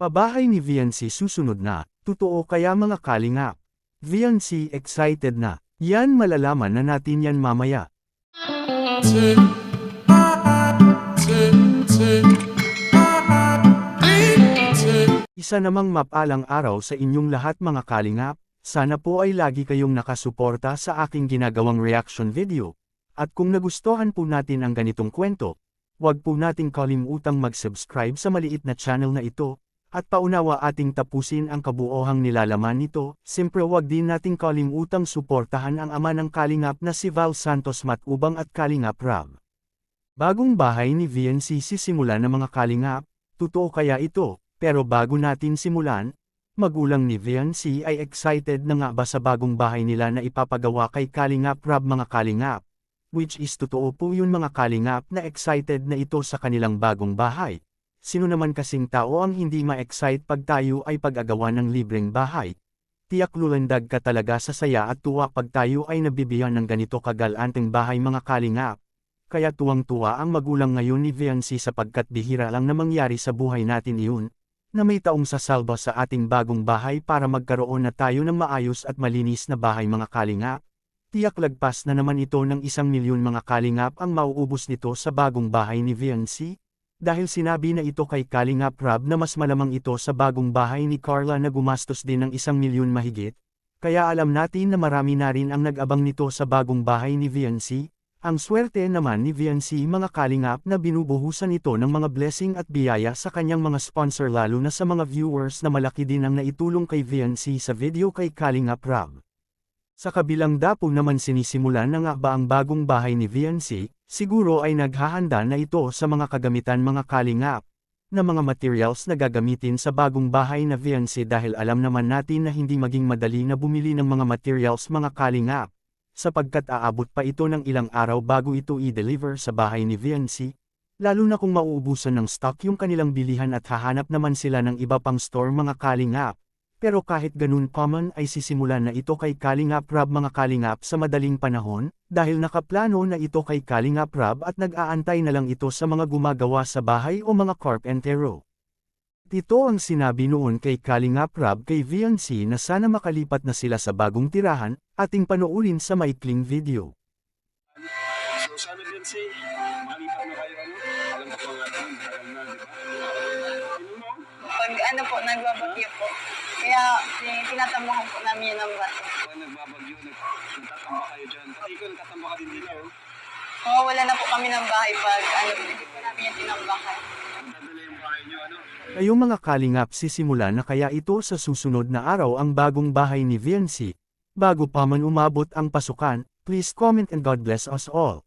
Pabahay ni Viancy susunod na, totoo kaya mga kalingap? Viancy excited na. Yan malalaman na natin yan mamaya. Isa namang mapalang araw sa inyong lahat mga kalingap, sana po ay lagi kayong nakasuporta sa aking ginagawang reaction video. At kung nagustuhan po natin ang ganitong kwento, huwag po nating kalimutang mag-subscribe sa maliit na channel na ito, at paunawa ating tapusin ang kabuohang nilalaman nito. Siyempre huwag din nating kalimutang suportahan ang ama ng kalingap na si Val Santos Matubang at Kalingap Rab. Bagong bahay ni Viancy sisimulan ng mga kalingap, totoo kaya ito? Pero bago natin simulan, magulang ni Viancy ay excited na nga ba sa bagong bahay nila na ipapagawa kay Kalingap Rab mga kalingap? Which is totoo po yun mga kalingap na excited na ito sa kanilang bagong bahay. Sino naman kasing tao ang hindi ma-excite pag tayo ay pag-agawan ng libreng bahay? Tiyak lulandag ka talaga sa saya at tuwa pag tayo ay nabibigyan ng ganito kagalanteng bahay mga kalingap. Kaya tuwang-tuwa ang magulang ngayon ni Viancy sapagkat bihira lang na mangyari sa buhay natin iyon, na may taong sasalba sa ating bagong bahay para magkaroon na tayo ng maayos at malinis na bahay mga kalingap. Tiyak lagpas na naman ito ng 1,000,000 mga kalingap ang mauubos nito sa bagong bahay ni Viancy. Dahil sinabi na ito kay Kalingap Rab na mas malamang ito sa bagong bahay ni Carla na gumastos din ng 1,000,000 mahigit, kaya alam natin na marami na rin ang nag-abang nito sa bagong bahay ni Viancy. Ang swerte naman ni Viancy mga kalingap na binubuhusan ito ng mga blessing at biyaya sa kanyang mga sponsor lalo na sa mga viewers na malaki din ang naitulong kay Viancy sa video kay Kalingap Rab. Sa kabilang dapo naman sinisimulan na nga ba ang bagong bahay ni Viancy, siguro ay naghahanda na ito sa mga kagamitan mga kalingap, na mga materials na gagamitin sa bagong bahay na Viancy dahil alam naman natin na hindi maging madali na bumili ng mga materials mga kalingap, sapagkat aabot pa ito ng ilang araw bago ito i-deliver sa bahay ni Viancy, lalo na kung mauubusan ng stock yung kanilang bilihan at hahanap naman sila ng iba pang store mga kalingap. Pero kahit ganun common ay sisimulan na ito kay Kalingap Rab mga kalingap sa madaling panahon, dahil nakaplano na ito kay Kalingap Rab at nag-aantay na lang ito sa mga gumagawa sa bahay o mga carpentero. Ito ang sinabi noon kay Kalingap Rab kay Viancy na sana makalipat na sila sa bagong tirahan, ating panoorin sa maikling video. So sana Viancy, malipat na kayo alam ko mga tagal na, di ba? Pag ano po, nagbabagyo po. Kaya tinatambakan po namin yun ng bato. Pag nagbabagyo, nagtatamba kayo dyan. Pati ikaw nagtatamba ka din dito, oh. Oo, wala na po kami ng bahay pag hindi po namin yung tinambakan. Magdadala yung bahay nyo, ano? Kayong mga kalingap sisimulan na kaya ito sa susunod na araw ang bagong bahay ni Viancy. Bago pa man umabot ang pasukan, please comment and God bless us all.